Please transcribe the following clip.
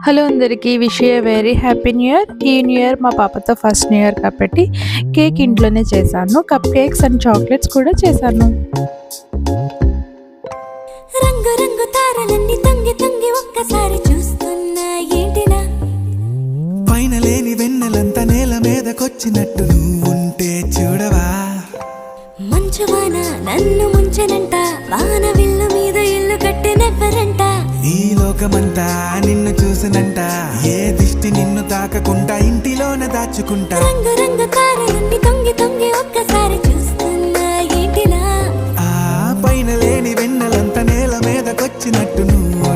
Hello అందరికీ wish you very happy new year. ఈ new year మా పాపతో ఫస్ట్ న్యూ ఇయర్ కాబట్టి కేక్ ఇంట్లోనే చేశాను. కప్ కేక్స్ అండ్ చాక్లెట్స్ కూడా చేశాను. రంగు రంగు తారలన్నీ తొంగి తొంగి ఒక్కసారి చూస్తున్నా ఏంటిలా, పైన లేని వెన్నెలంతా నేల మీదకొచ్చినట్టు నువ్వుంటే చూడవా, మంచువాన నన్ను ముంచెనంట, వాన విల్లు మీద ఇల్లు కట్టినెవ్వరంట, ఈ లోకమంతా నిన్ను చూసినంట, ఏ దిష్టి నిన్ను తాకకుండా ఇంటిలోన దాచుకుంటా. రంగు రంగు తారలన్నీ తొంగి తొంగి ఒక్కసారి చూస్తున్నా ఏంటిలా, ఆ పైన లేని వెన్నెలంతా నేల మీదకొచ్చినట్టు నువ్వు